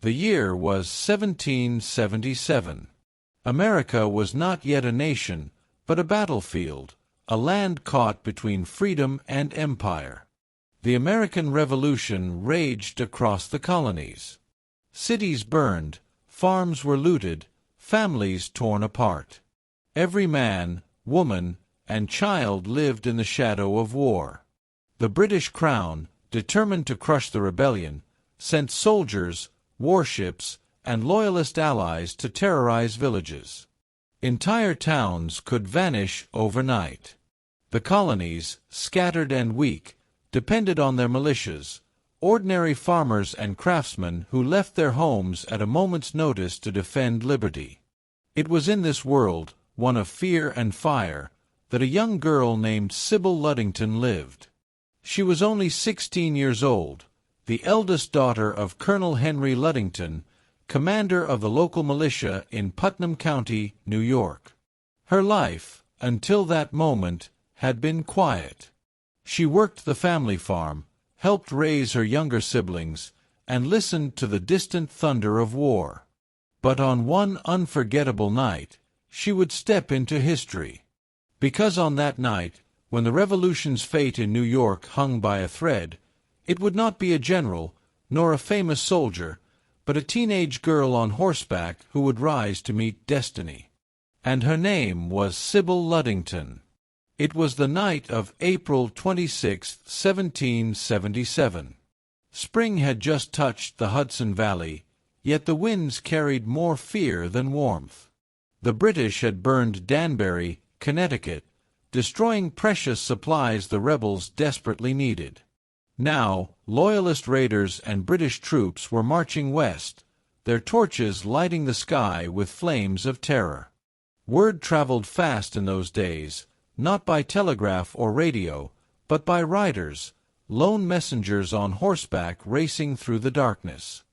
The year was 1777. America was not yet a nation, but a battlefield, a land caught between freedom and empire. The American Revolution raged across the colonies. Cities burned, farms were looted, families torn apart. Every man, woman, and child lived in the shadow of war. The British Crown, determined to crush the rebellion, sent soldiers, warships, and loyalist allies to terrorize villages. Entire towns could vanish overnight. The colonies, scattered and weak, depended on their militias, ordinary farmers and craftsmen who left their homes at a moment's notice to defend liberty. It was in this world, one of fear and fire, that a young girl named Sybil Ludington lived. She was only 16 years old, the eldest daughter of Colonel Henry Ludington, commander of the local militia in Putnam County, New York. Her life, until that moment, had been quiet. She worked the family farm, helped raise her younger siblings, and listened to the distant thunder of war. But on one unforgettable night, she would step into history. Because on that night, when the Revolution's fate in New York hung by a thread, it would not be a general, nor a famous soldier, but a teenage girl on horseback who would rise to meet destiny. And her name was Sybil Ludington. It was the night of April 26, 1777. Spring had just touched the Hudson Valley, yet the winds carried more fear than warmth. The British had burned Danbury, Connecticut, destroying precious supplies the rebels desperately needed. Now, Loyalist raiders and British troops were marching west, their torches lighting the sky with flames of terror. Word traveled fast in those days, not by telegraph or radio, but by riders, lone messengers on horseback racing through the darkness.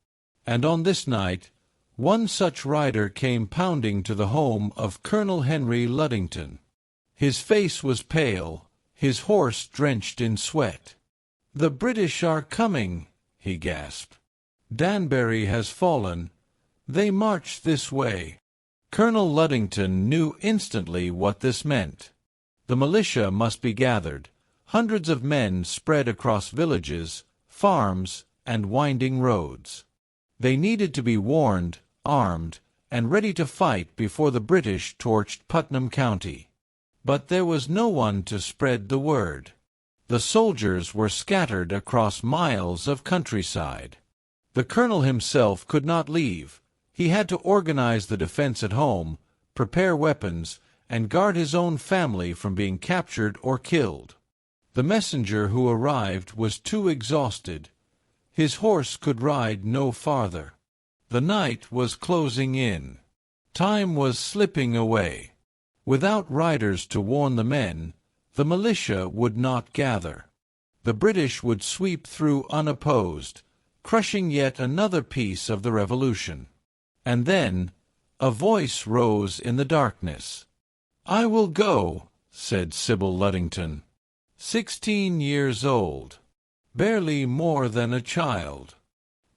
And on this night, one such rider came pounding to the home of Colonel Henry Ludington. His face was pale, his horse drenched in sweat. "The British are coming," he gasped. "Danbury has fallen. They march this way." Colonel Ludington knew instantly what this meant. The militia must be gathered, hundreds of men spread across villages, farms, and winding roads. They needed to be warned, armed, and ready to fight before the British torched Putnam County. But there was no one to spread the word. The soldiers were scattered across miles of countryside. The colonel himself could not leave. He had to organize the defense at home, prepare weapons, and guard his own family from being captured or killed. The messenger who arrived was too exhausted. His horse could ride no farther. The night was closing in. Time was slipping away. Without riders to warn the men, the militia would not gather. The British would sweep through unopposed, crushing yet another piece of the revolution. And then a voice rose in the darkness. "I will go," said Sybil Ludington. 16 years old, barely more than a child.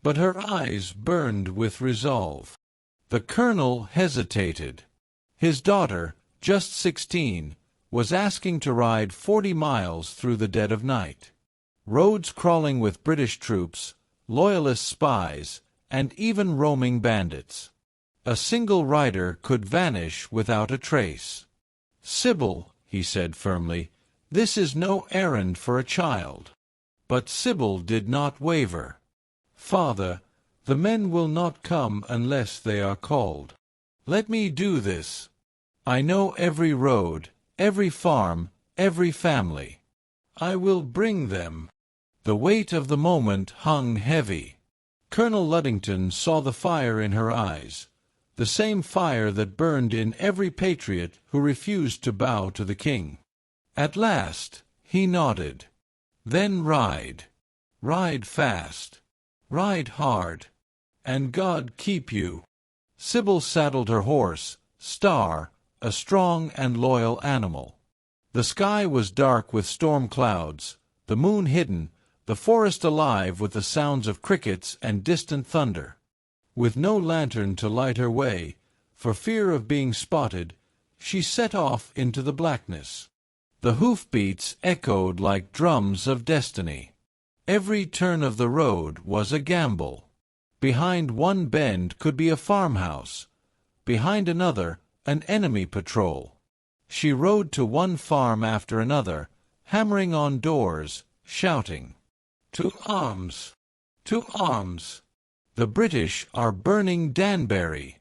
But her eyes burned with resolve. The colonel hesitated. His daughter, just 16, was asking to ride 40 miles through the dead of night. Roads crawling with British troops, Loyalist spies, and even roaming bandits. A single rider could vanish without a trace. "Sybil," he said firmly, "this is no errand for a child." But Sybil did not waver. "Father, the men will not come unless they are called. Let me do this. I know every road, every farm, every family. I will bring them." The weight of the moment hung heavy. Colonel Ludington saw the fire in her eyes, the same fire that burned in every patriot who refused to bow to the king. At last he nodded. "Then ride. Ride fast. Ride hard. And God keep you." Sybil saddled her horse, Star, a strong and loyal animal. The sky was dark with storm clouds, the moon hidden, the forest alive with the sounds of crickets and distant thunder. With no lantern to light her way, for fear of being spotted, she set off into the blackness. The hoofbeats echoed like drums of destiny. Every turn of the road was a gamble. Behind one bend could be a farmhouse, behind another an enemy patrol. She rode to one farm after another, hammering on doors, shouting, "To arms! To arms! The British are burning Danbury!"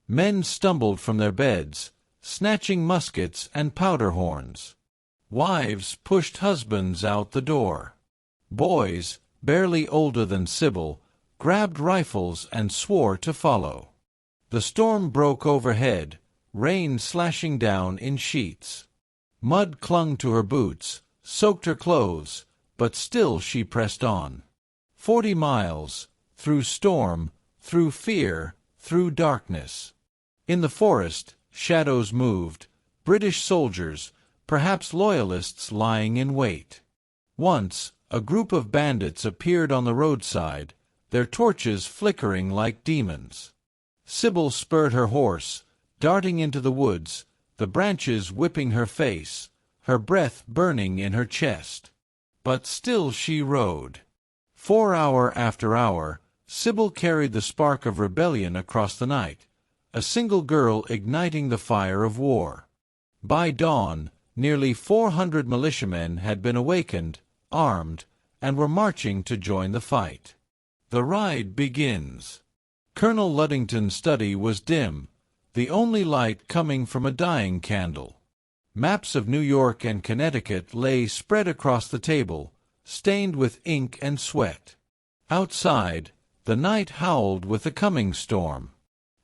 Men stumbled from their beds, snatching muskets and powder horns. Wives pushed husbands out the door. Boys, barely older than Sybil, grabbed rifles and swore to follow. The storm broke overhead, rain slashing down in sheets. Mud clung to her boots, soaked her clothes, but still she pressed on. 40 miles, through storm, through fear, through darkness. In the forest, shadows moved, British soldiers, perhaps loyalists lying in wait. Once, a group of bandits appeared on the roadside, their torches flickering like demons. Sybil spurred her horse, darting into the woods, the branches whipping her face, her breath burning in her chest. But still she rode. For hour after hour, Sybil carried the spark of rebellion across the night, a single girl igniting the fire of war. By dawn, nearly 400 militiamen had been awakened, armed, and were marching to join the fight. The ride begins. Colonel Ludington's study was dim, the only light coming from a dying candle. Maps of New York and Connecticut lay spread across the table, stained with ink and sweat. Outside, the night howled with the coming storm.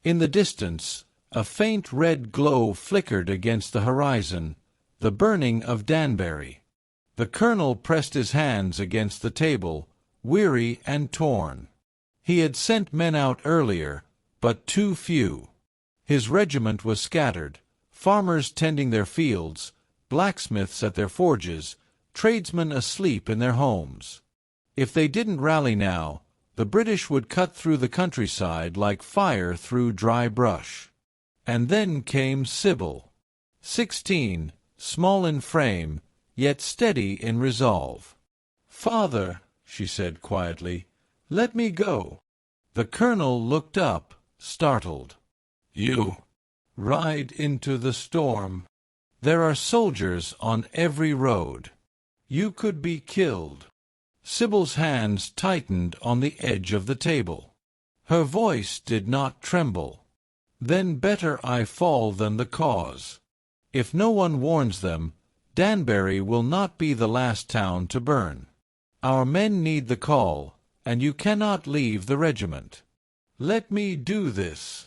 In the distance, a faint red glow flickered against the horizon, the burning of Danbury. The colonel pressed his hands against the table, weary and torn. He had sent men out earlier, but too few. His regiment was scattered, farmers tending their fields, blacksmiths at their forges, tradesmen asleep in their homes. If they didn't rally now, the British would cut through the countryside like fire through dry brush. And then came Sybil. 16, small in frame, yet steady in resolve. "Father," she said quietly, "let me go." The colonel looked up, startled. "You ride into the storm. There are soldiers on every road. You could be killed." Sybil's hands tightened on the edge of the table. Her voice did not tremble. "Then better I fall than the cause. If no one warns them, Danbury will not be the last town to burn. Our men need the call, and you cannot leave the regiment. Let me do this."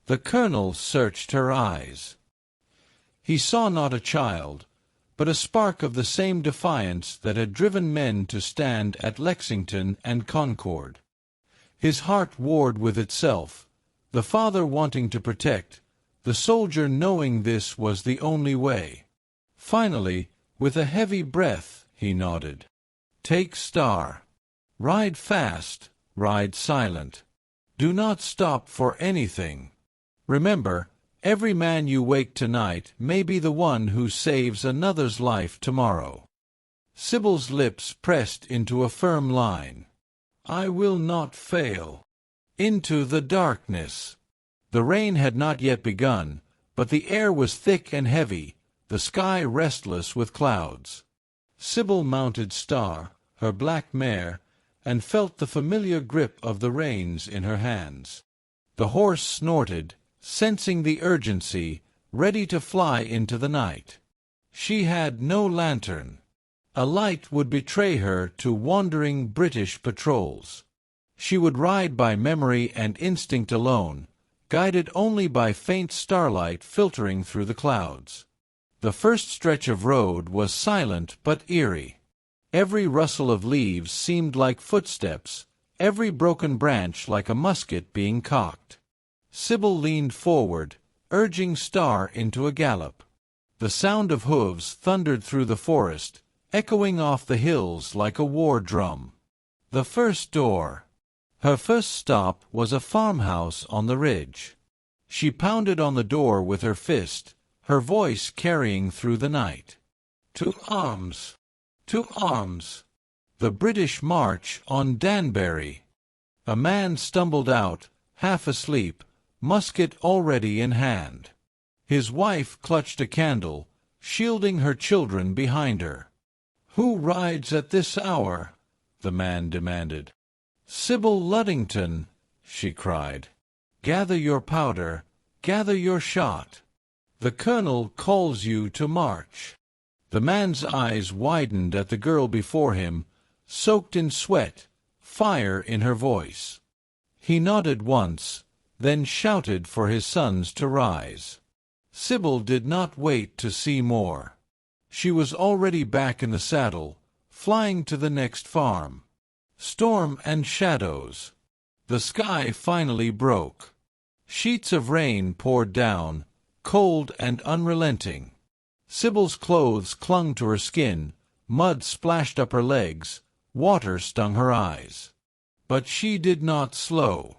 The colonel searched her eyes. He saw not a child, but a spark of the same defiance that had driven men to stand at Lexington and Concord. His heart warred with itself, the father wanting to protect, the soldier knowing this was the only way. Finally, with a heavy breath, he nodded. "Take Star. Ride fast, ride silent. Do not stop for anything. Remember, every man you wake tonight may be the one who saves another's life tomorrow." Sybil's lips pressed into a firm line. "I will not fail." Into the darkness. The rain had not yet begun, but the air was thick and heavy, the sky restless with clouds. Sybil mounted Star, her black mare, and felt the familiar grip of the reins in her hands. The horse snorted, sensing the urgency, ready to fly into the night. She had no lantern. A light would betray her to wandering British patrols. She would ride by memory and instinct alone, guided only by faint starlight filtering through the clouds. The first stretch of road was silent but eerie. Every rustle of leaves seemed like footsteps, every broken branch like a musket being cocked. Sybil leaned forward, urging Star into a gallop. The sound of hooves thundered through the forest, echoing off the hills like a war drum. The first door. Her first stop was a farmhouse on the ridge. She pounded on the door with her fist, her voice carrying through the night. To arms! To arms! The British march on Danbury! A man stumbled out, half asleep, musket already in hand. His wife clutched a candle, shielding her children behind her. "Who rides at this hour?" the man demanded. "Sybil Ludington," she cried. "Gather your powder, gather your shot. The colonel calls you to march." The man's eyes widened at the girl before him, soaked in sweat, fire in her voice. He nodded once, then shouted for his sons to rise. Sybil did not wait to see more. She was already back in the saddle, flying to the next farm. Storm and shadows. The sky finally broke. Sheets of rain poured down, cold and unrelenting. Sybil's clothes clung to her skin, mud splashed up her legs, water stung her eyes. But she did not slow.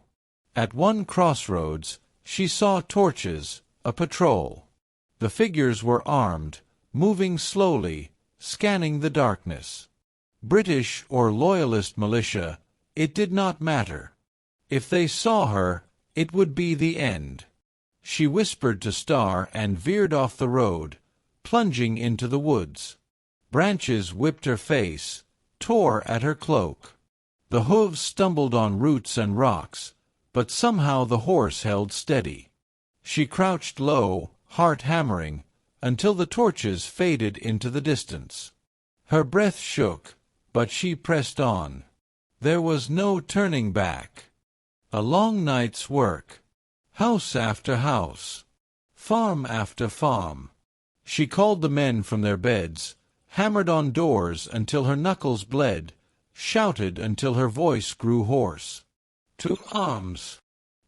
At one crossroads, she saw torches, a patrol. The figures were armed, moving slowly, scanning the darkness. British or Loyalist militia, it did not matter. If they saw her, it would be the end. She whispered to Star and veered off the road, plunging into the woods. Branches whipped her face, tore at her cloak. The hooves stumbled on roots and rocks, but somehow the horse held steady. She crouched low, heart hammering, until the torches faded into the distance. Her breath shook, but she pressed on. There was no turning back. A long night's work. House after house. Farm after farm. She called the men from their beds, hammered on doors until her knuckles bled, shouted until her voice grew hoarse. To arms!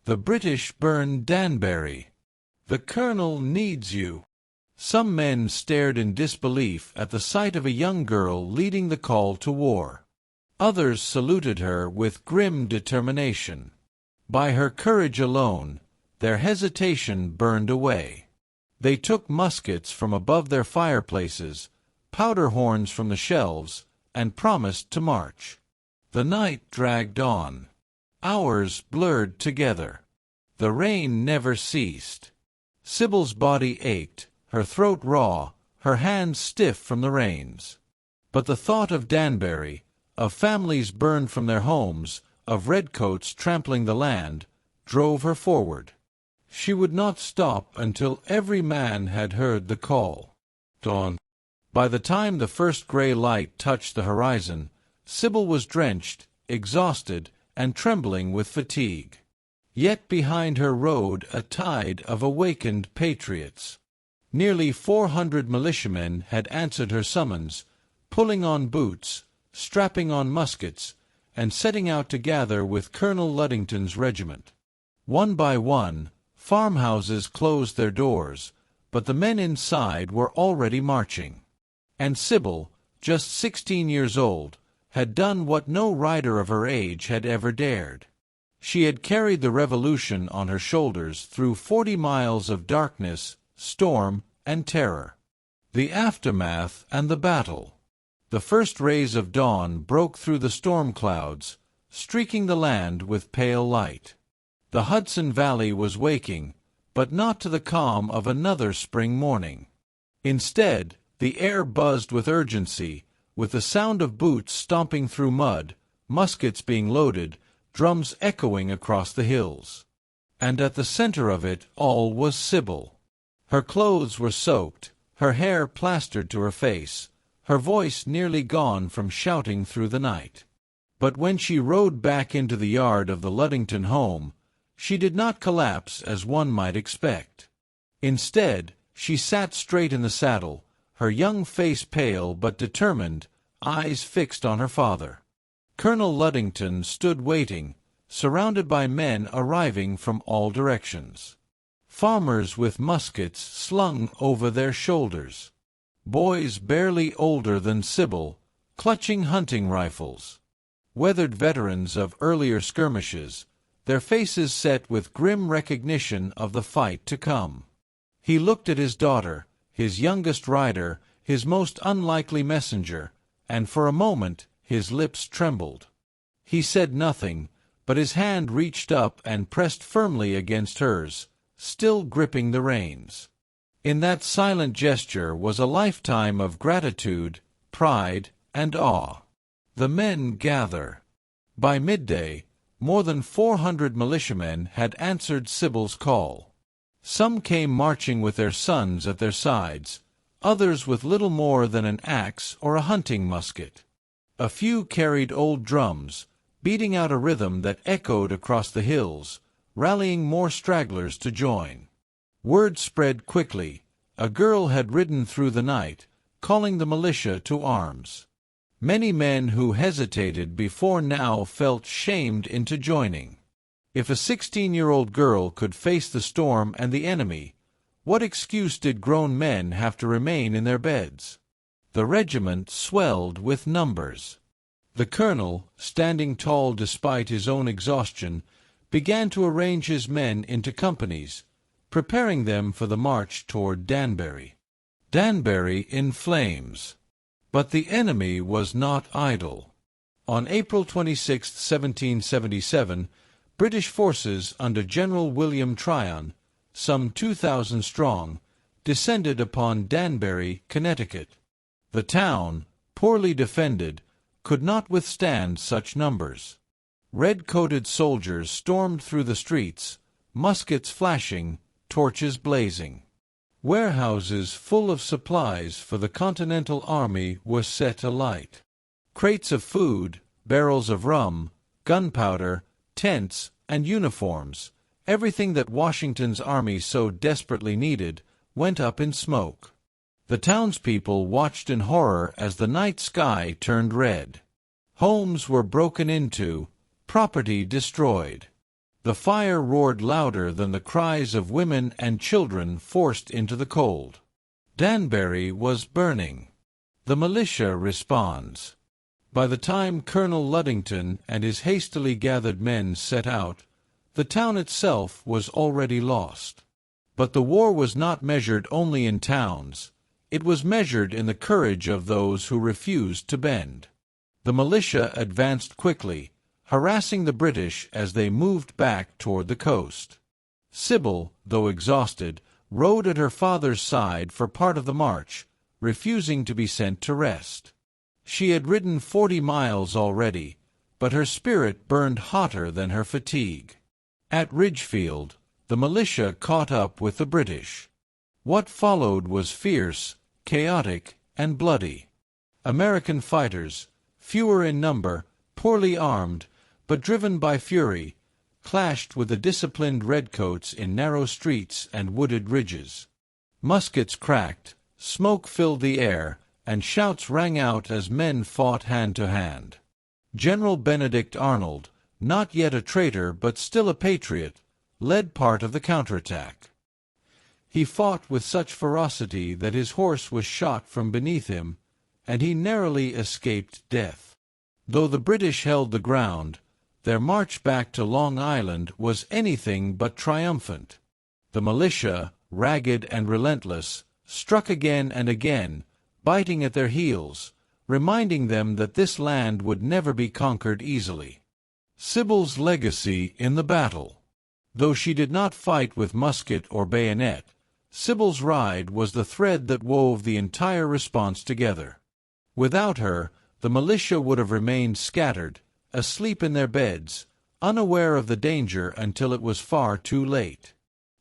The British burn Danbury. The colonel needs you. Some men stared in disbelief at the sight of a young girl leading the call to war. Others saluted her with grim determination. By her courage alone, their hesitation burned away. They took muskets from above their fireplaces, powder horns from the shelves, and promised to march. The night dragged on. Hours blurred together. The rain never ceased. Sybil's body ached, her throat raw, her hands stiff from the reins. But the thought of Danbury, of families burned from their homes, of redcoats trampling the land, drove her forward. She would not stop until every man had heard the call. Dawn. By the time the first gray light touched the horizon, Sybil was drenched, exhausted, and trembling with fatigue. Yet behind her rode a tide of awakened patriots. Nearly 400 militiamen had answered her summons, pulling on boots, strapping on muskets, and setting out to gather with Colonel Ludington's regiment. One by one, farmhouses closed their doors, but the men inside were already marching. And Sybil, just 16 years old, had done what no rider of her age had ever dared. She had carried the revolution on her shoulders through 40 miles of darkness, storm, and terror. The aftermath and the battle. The first rays of dawn broke through the storm clouds, streaking the land with pale light. The Hudson Valley was waking, but not to the calm of another spring morning. Instead, the air buzzed with urgency, with the sound of boots stomping through mud, muskets being loaded, drums echoing across the hills. And at the center of it all was Sybil. Her clothes were soaked, her hair plastered to her face, her voice nearly gone from shouting through the night. But when she rode back into the yard of the Ludington home, she did not collapse as one might expect. Instead, she sat straight in the saddle, her young face pale but determined, eyes fixed on her father. Colonel Ludington stood waiting, surrounded by men arriving from all directions. Farmers with muskets slung over their shoulders. Boys barely older than Sybil, clutching hunting rifles. weathered veterans of earlier skirmishes, their faces set with grim recognition of the fight to come. He looked at his daughter, his youngest rider, his most unlikely messenger, and for a moment his lips trembled. He said nothing, but his hand reached up and pressed firmly against hers, still gripping the reins. In that silent gesture was a lifetime of gratitude, pride, and awe. The men gather. By midday, more than 400 militiamen had answered Sybil's call. Some came marching with their sons at their sides, others with little more than an axe or a hunting musket. A few carried old drums, beating out a rhythm that echoed across the hills, rallying more stragglers to join. Word spread quickly. A girl had ridden through the night, calling the militia to arms. Many men who hesitated before now felt shamed into joining. If a 16-year-old girl could face the storm and the enemy, what excuse did grown men have to remain in their beds? The regiment swelled with numbers. The colonel, standing tall despite his own exhaustion, began to arrange his men into companies, preparing them for the march toward Danbury. Danbury in flames. But the enemy was not idle. On April 26, 1777, British forces under General William Tryon, some 2,000 strong, descended upon Danbury, Connecticut. The town, poorly defended, could not withstand such numbers. Red-coated soldiers stormed through the streets, muskets flashing, torches blazing. Warehouses full of supplies for the Continental Army were set alight. Crates of food, barrels of rum, gunpowder, tents, and uniforms, everything that Washington's army so desperately needed, went up in smoke. The townspeople watched in horror as the night sky turned red. Homes were broken into, property destroyed. The fire roared louder than the cries of women and children forced into the cold. Danbury was burning. The militia responds. By the time Colonel Ludington and his hastily gathered men set out, the town itself was already lost. But the war was not measured only in towns. It was measured in the courage of those who refused to bend. The militia advanced quickly, harassing the British as they moved back toward the coast. Sybil, though exhausted, rode at her father's side for part of the march, refusing to be sent to rest. She had ridden 40 miles already, but her spirit burned hotter than her fatigue. At Ridgefield, the militia caught up with the British. What followed was fierce, chaotic, and bloody. American fighters, fewer in number, poorly armed, but driven by fury, clashed with the disciplined redcoats in narrow streets and wooded ridges. Muskets cracked, smoke filled the air, and shouts rang out as men fought hand to hand. General Benedict Arnold, not yet a traitor but still a patriot, led part of the counterattack. He fought with such ferocity that his horse was shot from beneath him, and he narrowly escaped death. Though the British held the ground, their march back to Long Island was anything but triumphant. The militia, ragged and relentless, struck again and again, biting at their heels, reminding them that this land would never be conquered easily. Sybil's legacy in the battle. Though she did not fight with musket or bayonet, Sybil's ride was the thread that wove the entire response together. Without her, the militia would have remained scattered, asleep in their beds, unaware of the danger until it was far too late.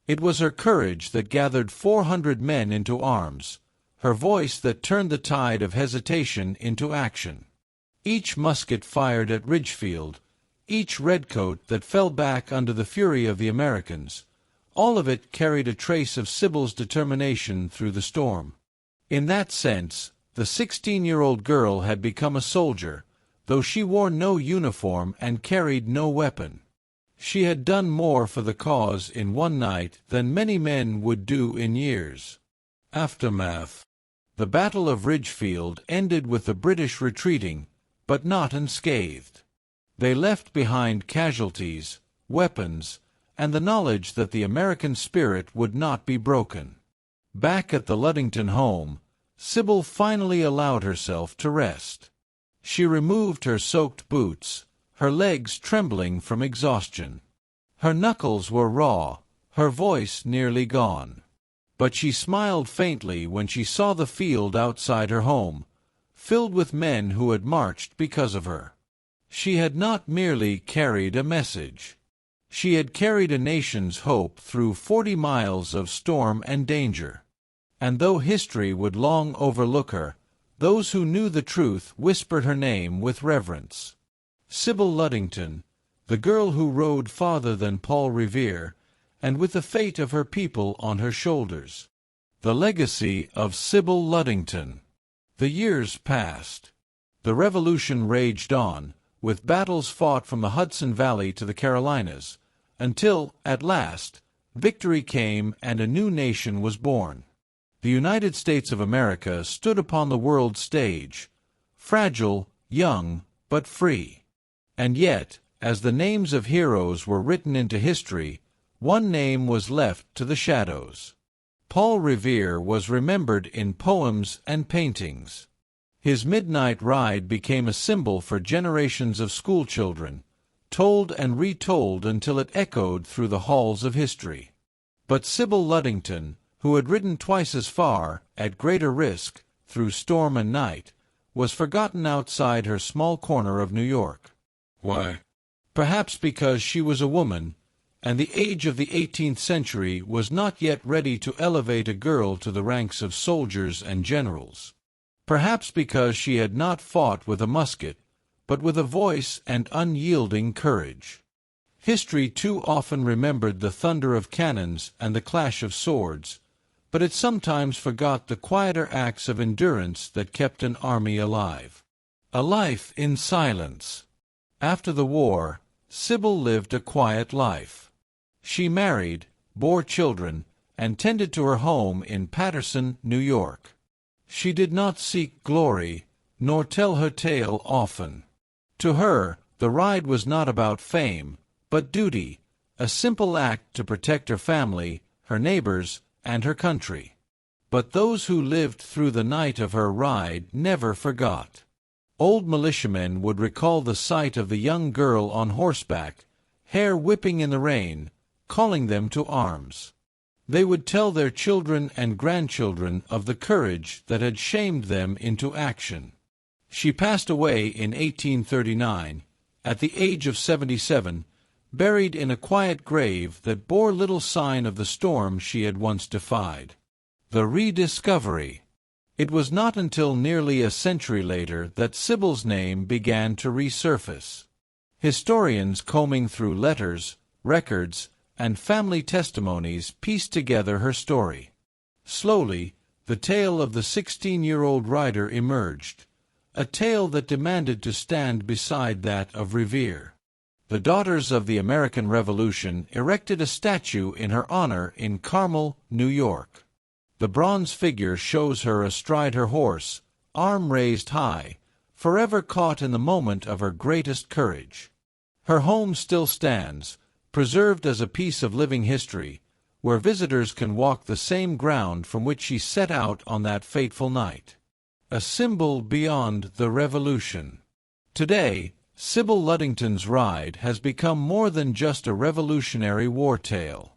It was her courage that gathered 400 men into arms, her voice that turned the tide of hesitation into action. Each musket fired at Ridgefield, each redcoat that fell back under the fury of the Americans, all of it carried a trace of Sybil's determination through the storm. In that sense, the 16-year-old girl had become a soldier, though she wore no uniform and carried no weapon. She had done more for the cause in one night than many men would do in years. Aftermath. The Battle of Ridgefield ended with the British retreating, but not unscathed. They left behind casualties, weapons, and the knowledge that the American spirit would not be broken. Back at the Ludington home, Sybil finally allowed herself to rest. She removed her soaked boots, her legs trembling from exhaustion. Her knuckles were raw, her voice nearly gone. But she smiled faintly when she saw the field outside her home, filled with men who had marched because of her. She had not merely carried a message. She had carried a nation's hope through 40 miles of storm and danger. And though history would long overlook her, those who knew the truth whispered her name with reverence. Sybil Ludington, the girl who rode farther than Paul Revere, and with the fate of her people on her shoulders. The legacy of Sybil Ludington. The years passed. The Revolution raged on, with battles fought from the Hudson Valley to the Carolinas, until, at last, victory came and a new nation was born. The United States of America stood upon the world stage, fragile, young, but free. And yet, as the names of heroes were written into history, one name was left to the shadows. Paul Revere was remembered in poems and paintings. His midnight ride became a symbol for generations of schoolchildren, told and retold until it echoed through the halls of history. But Sybil Ludington, who had ridden twice as far, at greater risk, through storm and night, was forgotten outside her small corner of New York. Why? Perhaps because she was a woman, and the age of the 18th century was not yet ready to elevate a girl to the ranks of soldiers and generals. Perhaps because she had not fought with a musket, but with a voice and unyielding courage. History too often remembered the thunder of cannons and the clash of swords, but it sometimes forgot the quieter acts of endurance that kept an army alive. A life in silence. After the war, Sybil lived a quiet life. She married, bore children, and tended to her home in Paterson, New York. She did not seek glory, nor tell her tale often. To her, the ride was not about fame, but duty, a simple act to protect her family, her neighbors, and her country. But those who lived through the night of her ride never forgot. Old militiamen would recall the sight of the young girl on horseback, hair whipping in the rain, calling them to arms. They would tell their children and grandchildren of the courage that had shamed them into action. She passed away in 1839, at the age of 77, buried in a quiet grave that bore little sign of the storm she had once defied. The rediscovery. It was not until nearly a century later that Sybil's name began to resurface. Historians combing through letters, records, and family testimonies pieced together her story. Slowly, the tale of the 16-year-old rider emerged, a tale that demanded to stand beside that of Revere. The Daughters of the American Revolution erected a statue in her honor in Carmel, New York. The bronze figure shows her astride her horse, arm raised high, forever caught in the moment of her greatest courage. Her home still stands, preserved as a piece of living history, where visitors can walk the same ground from which she set out on that fateful night. A symbol beyond the Revolution. Today, Sybil Ludington's ride has become more than just a revolutionary war tale.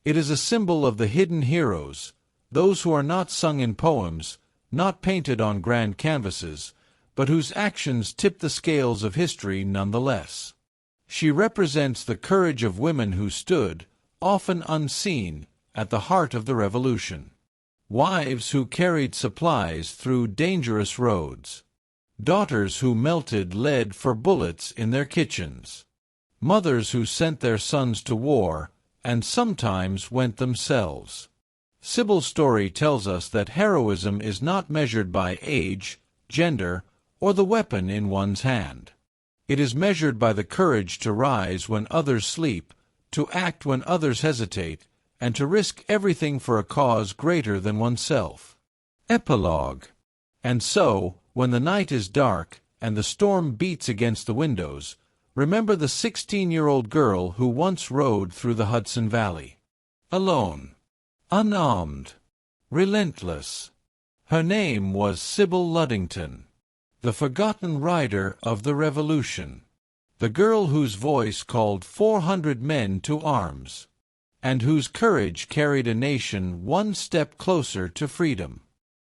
It is a symbol of the hidden heroes, those who are not sung in poems, not painted on grand canvases, but whose actions tip the scales of history nonetheless. She represents the courage of women who stood, often unseen, at the heart of the Revolution. Wives who carried supplies through dangerous roads. Daughters who melted lead for bullets in their kitchens. Mothers who sent their sons to war, and sometimes went themselves. Sybil's story tells us that heroism is not measured by age, gender, or the weapon in one's hand. It is measured by the courage to rise when others sleep, to act when others hesitate, and to risk everything for a cause greater than oneself. Epilogue. And so, when the night is dark, and the storm beats against the windows, Remember the 16-year-old girl who once rode through the Hudson Valley. Alone. Unarmed. Relentless. Her name was Sybil Ludington, the forgotten rider of the Revolution, the girl whose voice called 400 men to arms, and whose courage carried a nation one step closer to freedom.